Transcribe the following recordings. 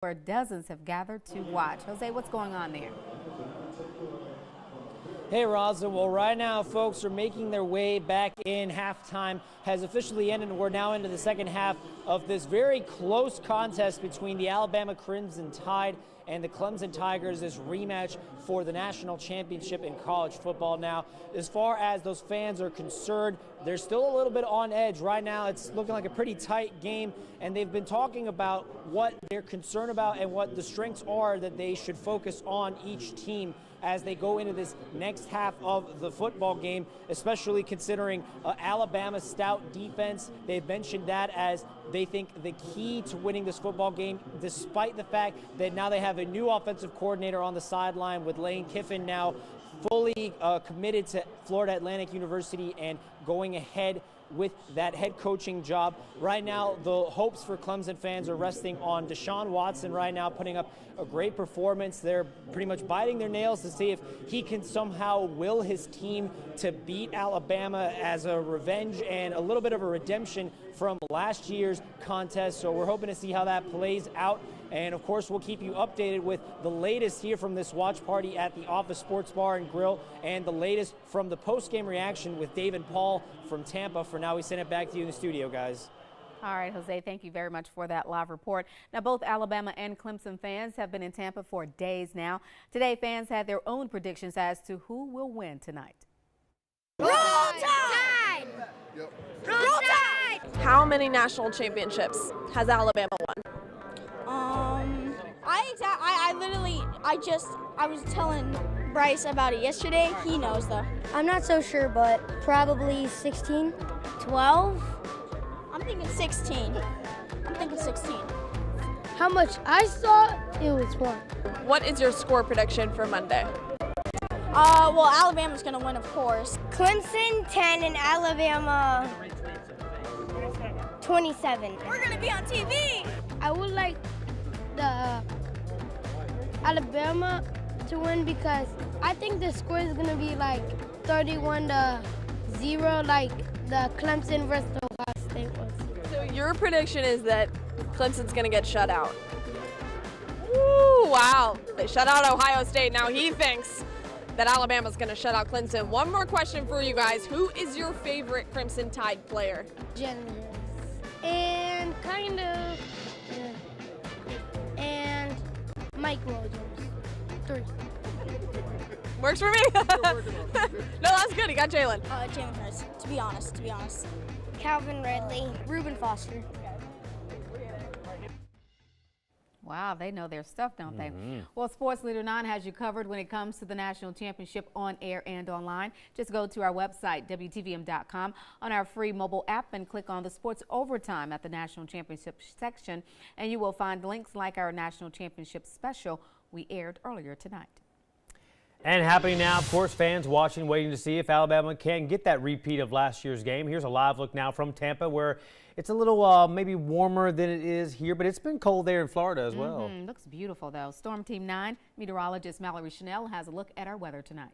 where dozens have gathered to watch. Jose, what's going on there? Hey, Rosa. Well, right now, folks are making their way back in. Halftime has officially ended, and we're now into the second half of this very close contest between the Alabama Crimson Tide and the Clemson Tigers, this rematch for the national championship in college football. Now, as far as those fans are concerned, they're still a little bit on edge. Right now, it's looking like a pretty tight game, and they've been talking about what they're concerned about and what the strengths are that they should focus on each team as they go into this next half of the football game, especially considering Alabama's stout defense. They've mentioned that as they think the key to winning this football game, despite the fact that now they have a new offensive coordinator on the sideline with Lane Kiffin now fully committed to Florida Atlantic University and going ahead with that head coaching job. Right now, the hopes for Clemson fans are resting on Deshaun Watson right now, putting up a great performance. They're pretty much biting their nails to see if he can somehow will his team to beat Alabama as a revenge and a little bit of a redemption from last year's contest. So we're hoping to see how that plays out. And of course, we'll keep you updated with the latest here from this watch party at the Office Sports Bar and Grill and the latest from the post-game reaction with David Paul from Tampa. For now, we send it back to you in the studio, guys. All right, Jose, thank you very much for that live report. Now, both Alabama and Clemson fans have been in Tampa for days now. Today, fans had their own predictions as to who will win tonight. Roll Tide! Yep. Roll Tide! How many national championships has Alabama won? I was telling Bryce about it yesterday. He knows though. I'm not so sure, but probably 16, 12. I'm thinking 16. How much I saw, it was 1. What is your score prediction for Monday? Well, Alabama's gonna win, of course. Clemson 10 and Alabama 27. We're gonna be on TV. I would like the Alabama to win because I think the score is gonna be like 31-0, like the Clemson versus Ohio State was. So your prediction is that Clemson's gonna get shut out. Ooh, wow. They shut out Ohio State. Now he thinks that Alabama's gonna shut out Clemson. One more question for you guys. Who is your favorite Crimson Tide player? Generous. And kind of, and Mike Williams. 3. Works for me. No, that's good. He got Jalen. Jalen Hurts, to be honest. Calvin Ridley. Reuben Foster. Wow, they know their stuff, don't they? Well, Sports Leader 9 has you covered when it comes to the national championship on air and online. Just go to our website, Wtvm.com, on our free mobile app and click on the Sports Overtime at the National Championship section, and you will find links like our National Championship special we aired earlier tonight. And happening now, of course, fans watching, waiting to see if Alabama can get that repeat of last year's game. Here's a live look now from Tampa, where it's a little maybe warmer than it is here, but it's been cold there in Florida as well. Looks beautiful, though. Storm Team 9 meteorologist Mallory Chanel has a look at our weather tonight.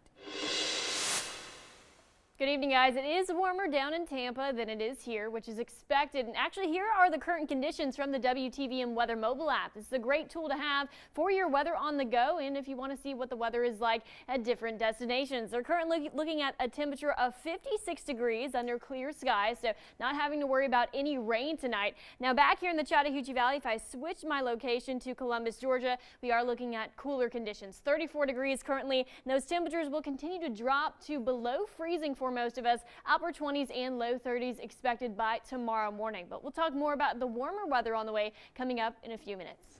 Good evening, guys. It is warmer down in Tampa than it is here, which is expected. And actually, here are the current conditions from the WTVM Weather mobile app. This is a great tool to have for your weather on the go, and if you want to see what the weather is like at different destinations. They're currently looking at a temperature of 56 degrees under clear skies, so not having to worry about any rain tonight. Now, back here in the Chattahoochee Valley, if I switch my location to Columbus, Georgia, we are looking at cooler conditions. 34 degrees currently, and those temperatures will continue to drop to below freezing for most of us. Upper 20s and low 30s expected by tomorrow morning. But we'll talk more about the warmer weather on the way coming up in a few minutes.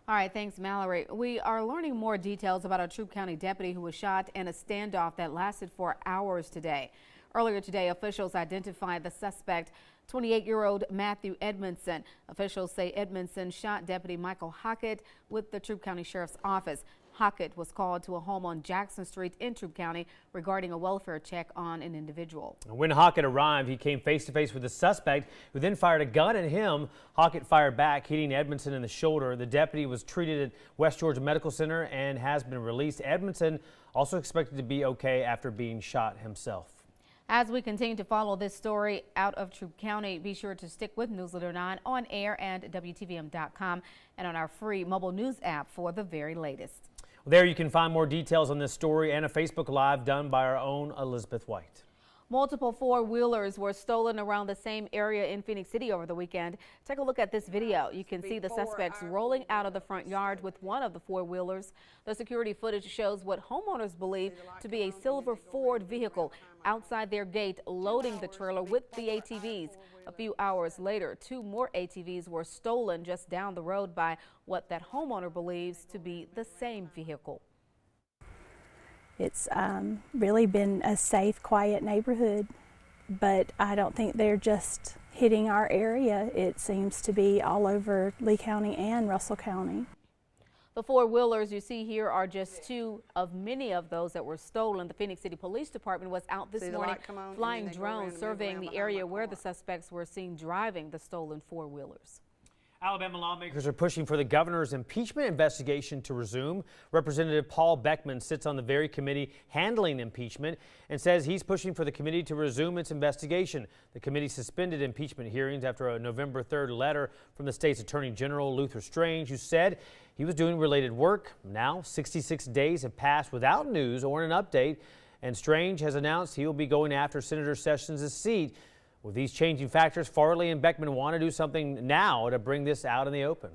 All right, thanks, Mallory. We are learning more details about a Troup County deputy who was shot in a standoff that lasted for hours today. Earlier today, officials identified the suspect, 28-year-old Matthew Edmondson. Officials say Edmondson shot Deputy Michael Hockett with the Troup County Sheriff's Office. Hockett was called to a home on Jackson Street in Troup County regarding a welfare check on an individual. When Hockett arrived, he came face-to-face with the suspect, who then fired a gun at him. Hockett fired back, hitting Edmondson in the shoulder. The deputy was treated at West Georgia Medical Center and has been released. Edmondson also expected to be okay after being shot himself. As we continue to follow this story out of Troup County, be sure to stick with Newsletter 9 on air and WTVM.com and on our free mobile news app for the very latest. There you can find more details on this story and a Facebook Live done by our own Elizabeth White. Multiple four-wheelers were stolen around the same area in Phoenix City over the weekend. Take a look at this video. You can see the suspects rolling out of the front yard with one of the four-wheelers. The security footage shows what homeowners believe to be a silver Ford vehicle outside their gate, loading the trailer with the ATVs. A few hours later, 2 more ATVs were stolen just down the road by what that homeowner believes to be the same vehicle. It's really been a safe, quiet neighborhood, but I don't think they're just hitting our area. It seems to be all over Lee County and Russell County. The four-wheelers you see here are just 2 of many of those that were stolen. The Phoenix City Police Department was out this morning flying drones surveying the area where the suspects were seen driving the stolen four-wheelers. Alabama lawmakers are pushing for the governor's impeachment investigation to resume. Representative Paul Beckman sits on the very committee handling impeachment and says he's pushing for the committee to resume its investigation. The committee suspended impeachment hearings after a November 3rd letter from the state's Attorney General Luther Strange, who said he was doing related work. Now, 66 days have passed without news or an update, and Strange has announced he will be going after Senator Sessions' seat. With these changing factors, Farley and Beckman want to do something now to bring this out in the open.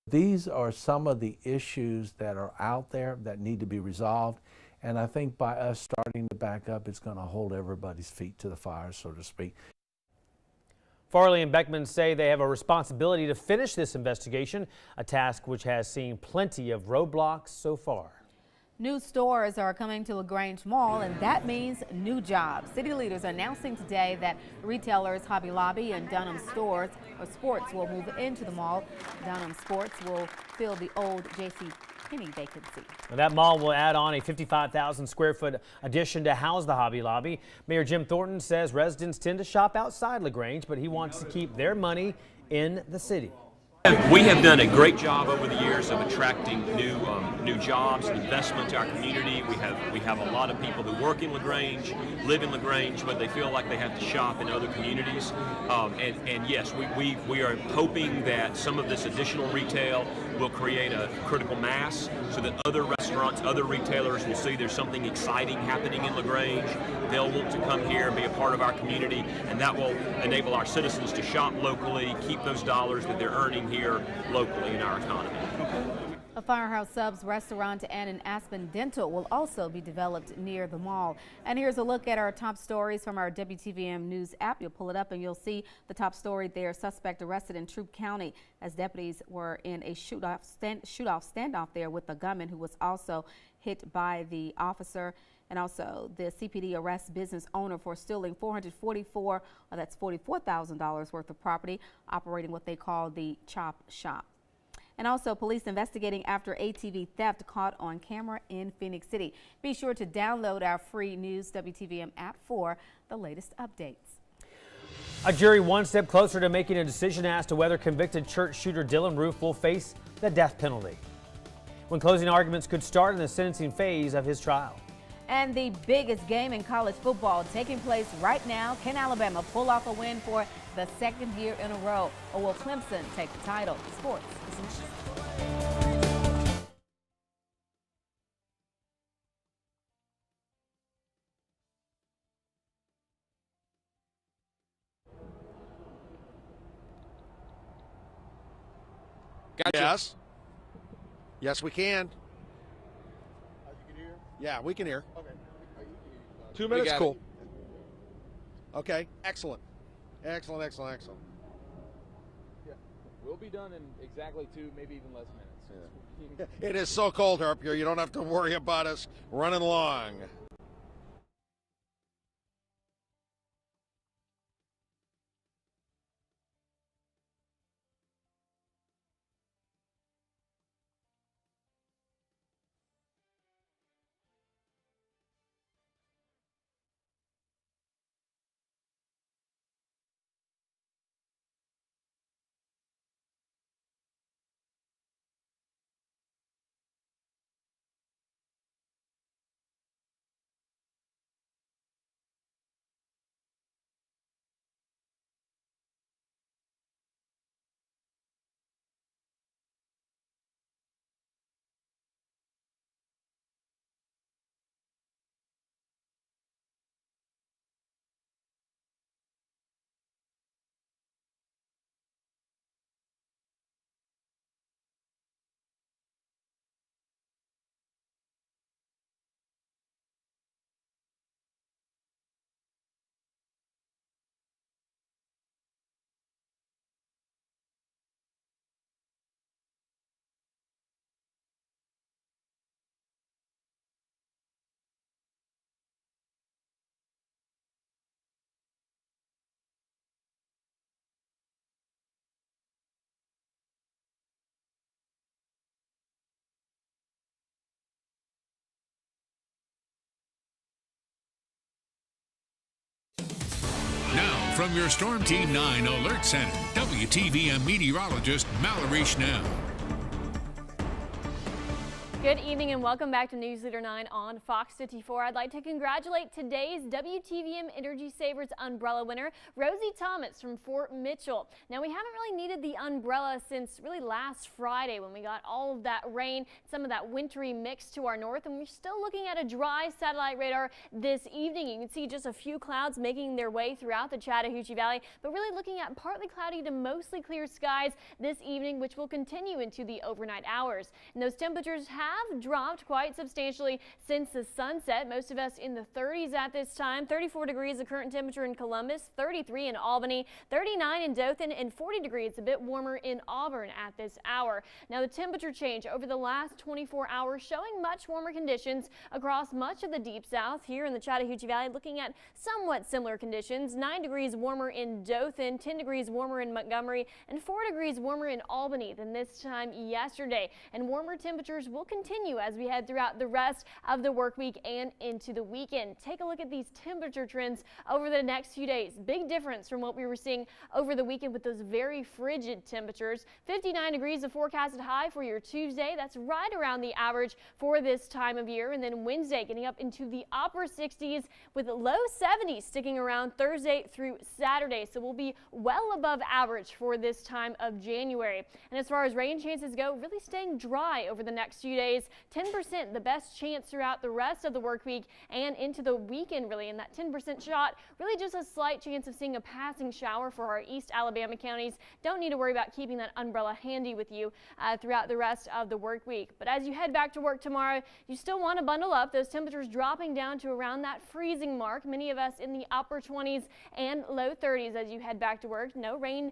These are some of the issues that are out there that need to be resolved, and I think by us starting to back up, it's going to hold everybody's feet to the fire, so to speak. Farley and Beckman say they have a responsibility to finish this investigation, a task which has seen plenty of roadblocks so far. New stores are coming to LaGrange Mall, and that means new jobs. City leaders are announcing today that retailers Hobby Lobby and Dunham Sports will move into the mall. Dunham Sports will fill the old JCPenney vacancy. Now, that mall will add on a 55,000 square foot addition to house the Hobby Lobby. Mayor Jim Thornton says residents tend to shop outside LaGrange, but he wants to keep their money in the city. We have done a great job over the years of attracting new jobs and investment to our community. We have a lot of people who work in LaGrange, live in LaGrange, but they feel like they have to shop in other communities. And yes, we are hoping that some of this additional retail will create a critical mass so that other restaurants, other retailers will see there's something exciting happening in LaGrange. They'll want to come here and be a part of our community, and that will enable our citizens to shop locally, keep those dollars that they're earning here locally in our economy. A Firehouse Subs restaurant and an Aspen Dental will also be developed near the mall. And here's a look at our top stories from our WTVM News app. You'll pull it up and you'll see the top story there. Suspect arrested in Troup County as deputies were in a shoot-off standoff there with a gunman who was also hit by the officer. And also the CPD arrests business owner for stealing $44,000 worth of property, operating what they call the chop shop. And also police investigating after ATV theft caught on camera in Phoenix City. Be sure to download our free News WTVM app for the latest updates. A jury one step closer to making a decision as to whether convicted church shooter Dylan Roof will face the death penalty, when closing arguments could start in the sentencing phase of his trial. And the biggest game in college football taking place right now. Can Alabama pull off a win for the second year in a row? Or will Clemson take the title? Sports is next. Gotcha. Yes. Yes, we can. Yeah, we can hear. Okay. 2 minutes, cool. Okay, excellent. Excellent. Yeah, we'll be done in exactly 2, maybe even less minutes. Yeah. It is so cold up here, you don't have to worry about us running long. From your Storm Team 9 Alert Center, WTVM meteorologist Mallory Schnell. Good evening and welcome back to News Leader 9 on Fox 54. I'd like to congratulate today's WTVM Energy Savers umbrella winner, Rosie Thomas from Fort Mitchell. Now, we haven't really needed the umbrella since really last Friday when we got all of that rain, some of that wintry mix to our north, and we're still looking at a dry satellite radar this evening. You can see just a few clouds making their way throughout the Chattahoochee Valley, but really looking at partly cloudy to mostly clear skies this evening, which will continue into the overnight hours. And those temperatures have dropped quite substantially since the sunset. Most of us in the 30s at this time. 34 degrees the current temperature in Columbus, 33 in Albany, 39 in Dothan, and 40 degrees a bit warmer in Auburn at this hour. Now, the temperature change over the last 24 hours showing much warmer conditions across much of the deep south. Here in the Chattahoochee Valley, looking at somewhat similar conditions. 9 degrees warmer in Dothan, 10 degrees warmer in Montgomery, and 4 degrees warmer in Albany than this time yesterday. And warmer temperatures will continue as we head throughout the rest of the work week and into the weekend. Take a look at these temperature trends over the next few days. Big difference from what we were seeing over the weekend with those very frigid temperatures. 59 degrees the forecasted high for your Tuesday. That's right around the average for this time of year. And then Wednesday getting up into the upper 60s with low 70s sticking around Thursday through Saturday. So we'll be well above average for this time of January. And as far as rain chances go, really staying dry over the next few days. 10% the best chance throughout the rest of the work week and into the weekend, really. And that 10% shot, really just a slight chance of seeing a passing shower for our East Alabama counties. Don't need to worry about keeping that umbrella handy with you throughout the rest of the work week. But as you head back to work tomorrow, you still want to bundle up. Those temperatures dropping down to around that freezing mark. Many of us in the upper 20s and low 30s as you head back to work. No rain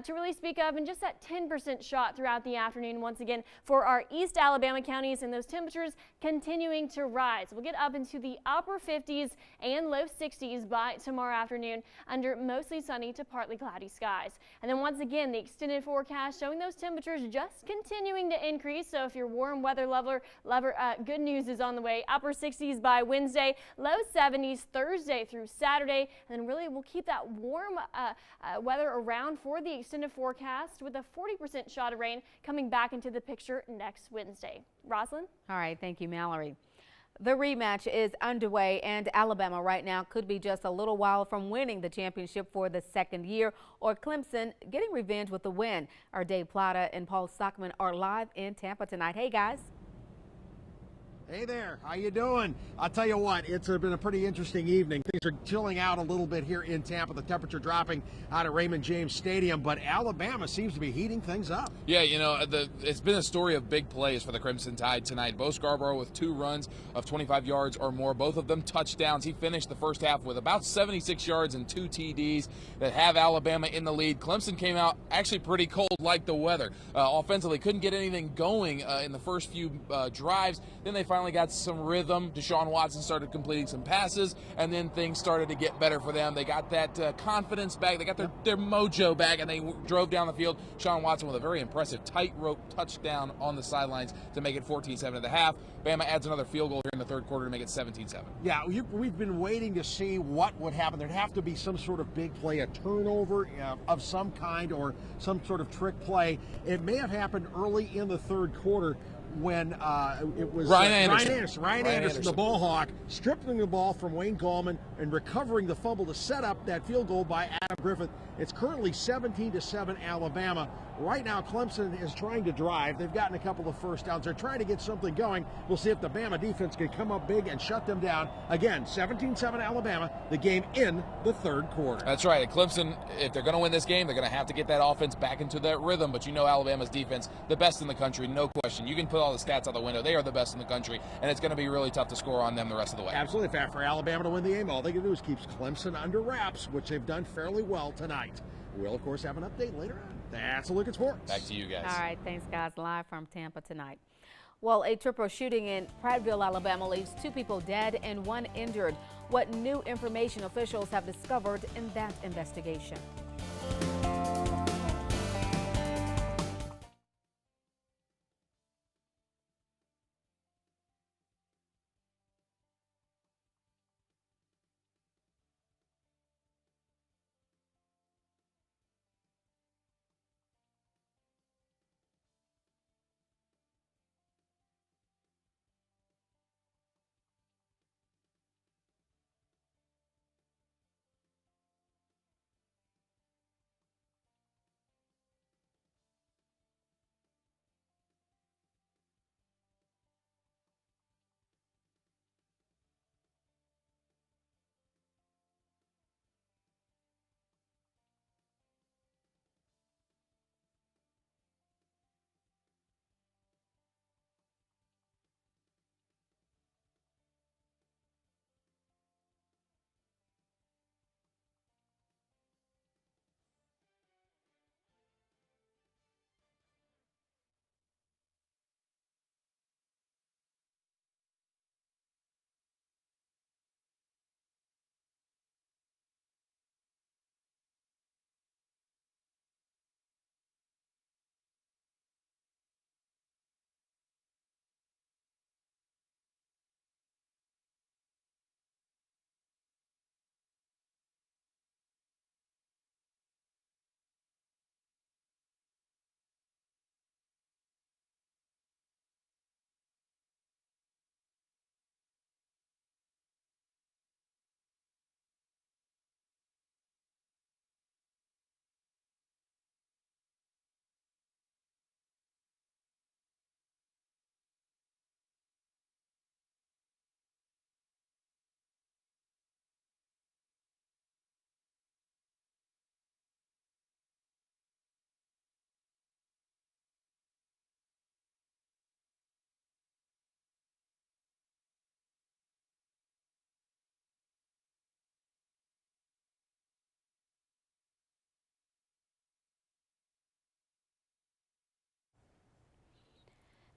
to really speak of, and just that 10% shot throughout the afternoon once again for our East Alabama counties, and those temperatures continuing to rise. We'll get up into the upper 50s and low 60s by tomorrow afternoon under mostly sunny to partly cloudy skies. And then once again, the extended forecast showing those temperatures just continuing to increase. So if you're a warm weather lover, good news is on the way. Upper 60s by Wednesday, low 70s Thursday through Saturday. And then really we'll keep that warm weather around for the extended forecast with a 40% shot of rain coming back into the picture next Wednesday. Rosalind? All right, thank you, Mallory. The rematch is underway, and Alabama right now could be just a little while from winning the championship for the second year, or Clemson getting revenge with the win. Our Dave Plata and Paul Stockman are live in Tampa tonight. Hey, guys. Hey there, how you doing? I'll tell you what, it's been a pretty interesting evening. Things are chilling out a little bit here in Tampa, the temperature dropping out at Raymond James Stadium, but Alabama seems to be heating things up. Yeah, you know, it's been a story of big plays for the Crimson Tide tonight. Bo Scarborough with 2 runs of 25 yards or more, both of them touchdowns. He finished the first half with about 76 yards and 2 TDs that have Alabama in the lead. Clemson came out actually pretty cold like the weather. Offensively, couldn't get anything going in the first few drives. Then they finally got some rhythm. Deshaun Watson started completing some passes, and then things started to get better for them. They got that confidence back. They got their mojo back, and they drove down the field. Deshaun Watson with a very impressive tightrope touchdown on the sidelines to make it 14-7 at the half. Bama adds another field goal here in the third quarter to make it 17-7. Yeah, we've been waiting to see what would happen. There'd have to be some sort of big play, a turnover of some kind, or some sort of trick play. It may have happened early in the third quarter when it was Ryan Anderson, the ball hawk, stripping the ball from Wayne Gallman and recovering the fumble to set up that field goal by Adam Griffith. It's currently 17-7 Alabama. Right now, Clemson is trying to drive. They've gotten a couple of first downs. They're trying to get something going. We'll see if the Bama defense can come up big and shut them down. Again, 17-7 Alabama, the game in the third quarter. That's right. And Clemson, if they're going to win this game, they're going to have to get that offense back into that rhythm. But you know Alabama's defense, the best in the country, no question. You can put all the stats out the window. They are the best in the country, and it's going to be really tough to score on them the rest of the way. Absolutely. For Alabama to win the game, all they can do is keep Clemson under wraps, which they've done fairly well tonight. We'll, of course, have an update later on. That's a look at sports. Back to you guys. All right, thanks, guys. Live from Tampa tonight. Well, a triple shooting in Prattville, Alabama leaves 2 people dead and 1 injured. What new information officials have discovered in that investigation?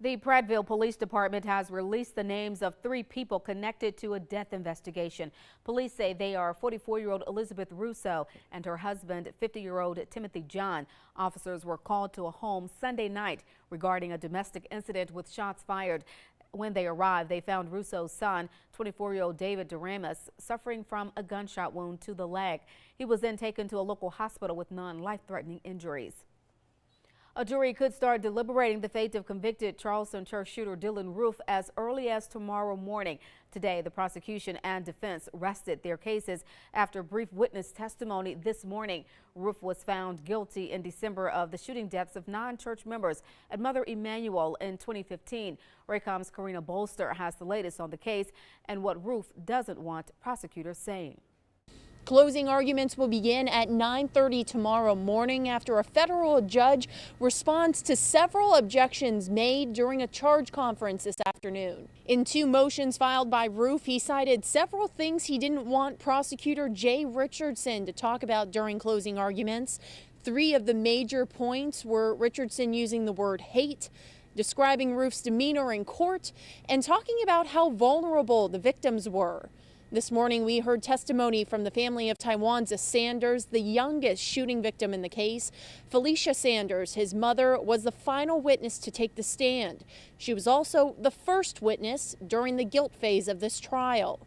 The Prattville Police Department has released the names of 3 people connected to a death investigation. Police say they are 44-year-old Elizabeth Russo and her husband, 50-year-old Timothy John. Officers were called to a home Sunday night regarding a domestic incident with shots fired. When they arrived, they found Russo's son, 24-year-old David Duramus, suffering from a gunshot wound to the leg. He was then taken to a local hospital with non-life-threatening injuries. A jury could start deliberating the fate of convicted Charleston church shooter Dylan Roof as early as tomorrow morning. Today, the prosecution and defense rested their cases after brief witness testimony this morning. Roof was found guilty in December of the shooting deaths of 9 church members at Mother Emanuel in 2015. Raycom's Karina Bolster has the latest on the case and what Roof doesn't want prosecutors saying. Closing arguments will begin at 9:30 tomorrow morning after a federal judge responds to several objections made during a charge conference this afternoon. In 2 motions filed by Roof, he cited several things he didn't want prosecutor Jay Richardson to talk about during closing arguments. 3 of the major points were Richardson using the word hate, describing Roof's demeanor in court, and talking about how vulnerable the victims were. This morning, we heard testimony from the family of Tywanza Sanders, the youngest shooting victim in the case. Felicia Sanders, his mother, was the final witness to take the stand. She was also the first witness during the guilt phase of this trial.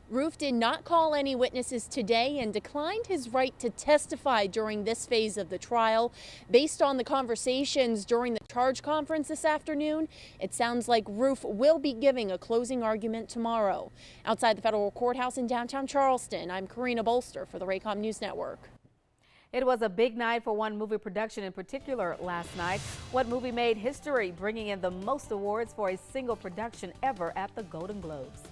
Roof did not call any witnesses today and declined his right to testify during this phase of the trial. Based on the conversations during the charge conference this afternoon, it sounds like Roof will be giving a closing argument tomorrow. Outside the federal courthouse in downtown Charleston, I'm Karina Bolster for the Raycom News Network. It was a big night for one movie production in particular last night. What movie made history, bringing in the most awards for a single production ever at the Golden Globes?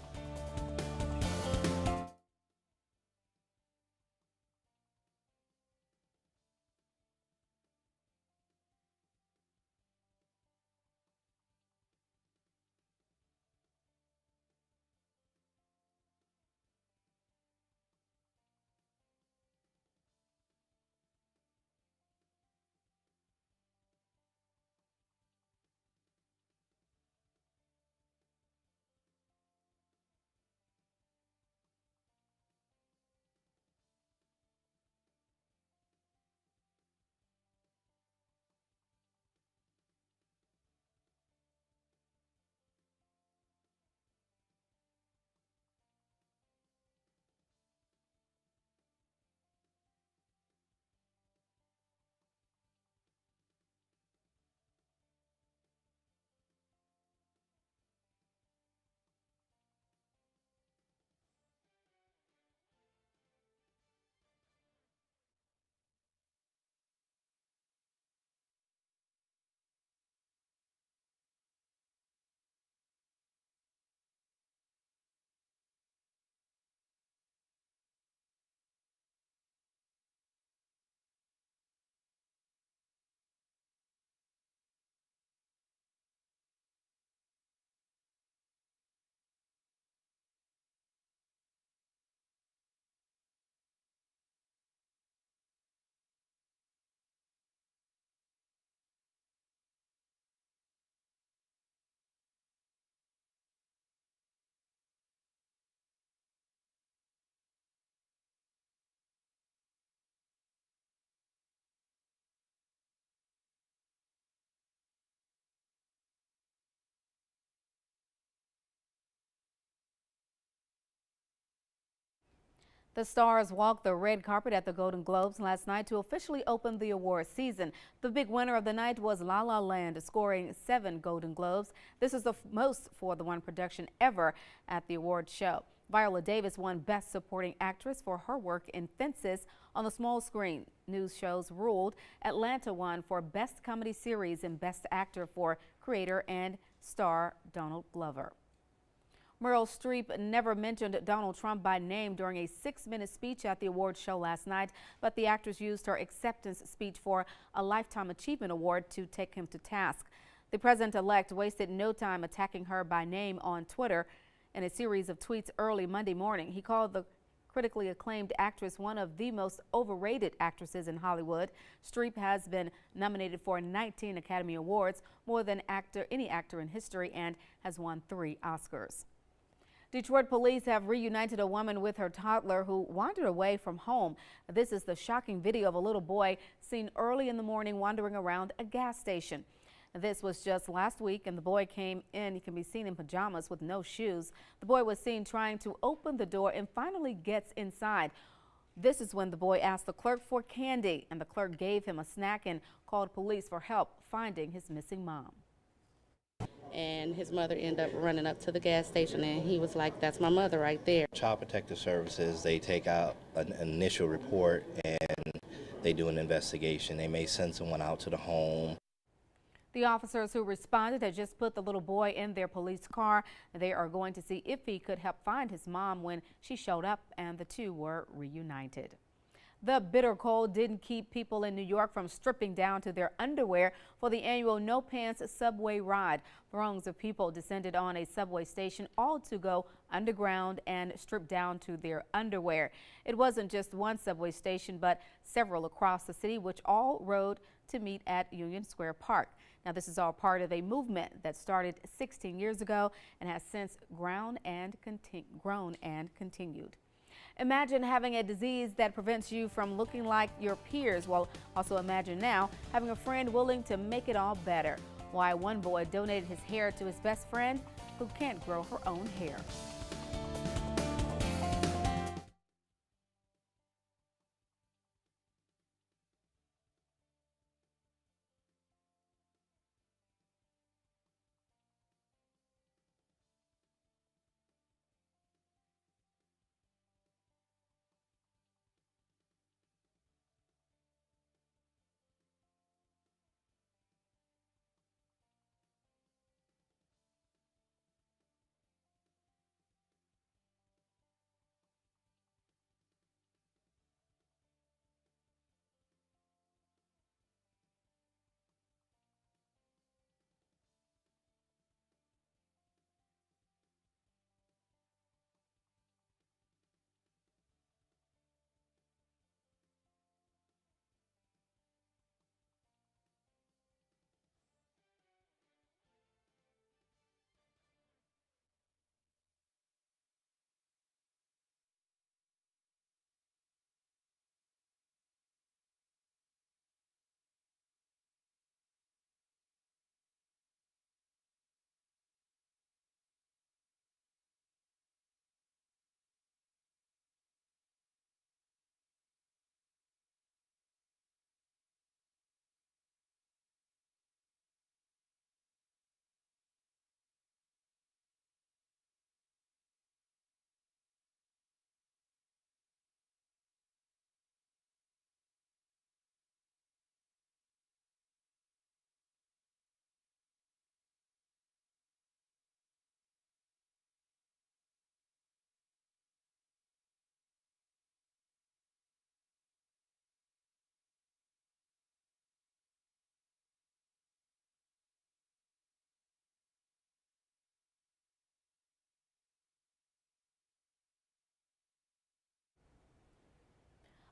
The stars walked the red carpet at the Golden Globes last night to officially open the award season. The big winner of the night was La La Land, scoring 7 Golden Globes. This is the most for the one production ever at the award show. Viola Davis won Best Supporting Actress for her work in Fences on the small screen. News shows ruled. Atlanta won for Best Comedy Series and Best Actor for creator and star Donald Glover. Meryl Streep never mentioned Donald Trump by name during a 6-minute speech at the awards show last night, but the actress used her acceptance speech for a Lifetime Achievement Award to take him to task. The president-elect wasted no time attacking her by name on Twitter. In a series of tweets early Monday morning, he called the critically acclaimed actress, one of the most overrated actresses in Hollywood. Streep has been nominated for 19 Academy Awards, more than any actor in history, and has won 3 Oscars. Detroit police have reunited a woman with her toddler who wandered away from home. This is the shocking video of a little boy seen early in the morning wandering around a gas station. This was just last week, and the boy came in. He can be seen in pajamas with no shoes. The boy was seen trying to open the door and finally gets inside. This is when the boy asked the clerk for candy, and the clerk gave him a snack and called police for help finding his missing mom. And his mother ended up running up to the gas station, and he was like, "That's my mother right there." Child Protective Services, they take out an initial report and they do an investigation. They may send someone out to the home. The officers who responded had just put the little boy in their police car. They are going to see if he could help find his mom when she showed up, and the two were reunited. The bitter cold didn't keep people in New York from stripping down to their underwear for the annual No Pants subway ride. Throngs of people descended on a subway station, all to go underground and strip down to their underwear. It wasn't just one subway station, but several across the city, which all rode to meet at Union Square Park. Now, this is all part of a movement that started 16 years ago and has since grown and continued. Imagine having a disease that prevents you from looking like your peers. Well, also imagine now having a friend willing to make it all better. Why one boy donated his hair to his best friend who can't grow her own hair.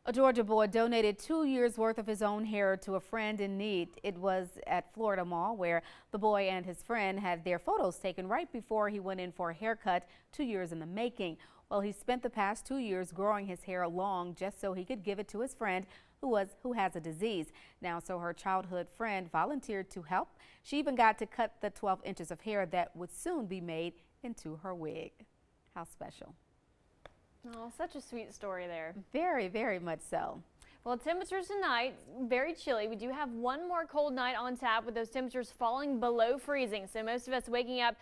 A Georgia boy donated 2 years' worth of his own hair to a friend in need. It was at Florida Mall, where the boy and his friend had their photos taken right before he went in for a haircut, 2 years in the making. Well, he spent the past 2 years growing his hair long just so he could give it to his friend who has a disease. Now, so her childhood friend volunteered to help. She even got to cut the 12 inches of hair that would soon be made into her wig. How special. Oh, such a sweet story there. Very, very much so. Well, temperatures tonight, very chilly. We do have one more cold night on tap with those temperatures falling below freezing. So most of us waking up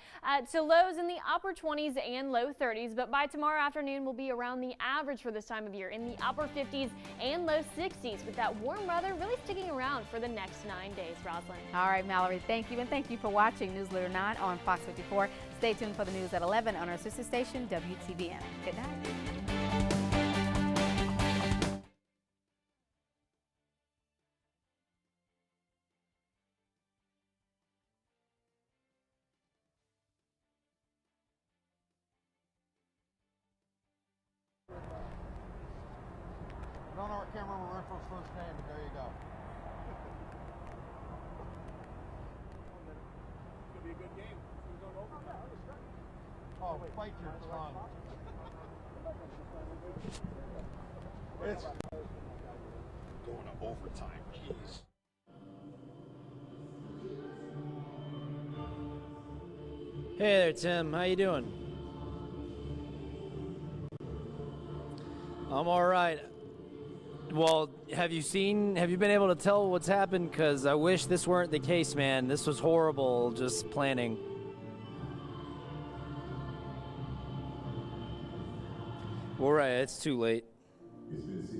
to lows in the upper 20s and low 30s. But by tomorrow afternoon, we'll be around the average for this time of year in the upper 50s and low 60s, with that warm weather really sticking around for the next 9 days. Rosalind. All right, Mallory, thank you. And thank you for watching News Leader 9 on Fox 54. Stay tuned for the news at 11 on our sister station, WTVM. Good night. her first name, but there you go. It's going to be a good game. It's going over. Oh, bite your tongue. It's going to overtime. Jeez. Hey there, Tim. How you doing? I'm all right. Well, have you been able to tell what's happened? Because I wish this weren't the case, man. This was horrible, just planning. All right, it's too late. It's been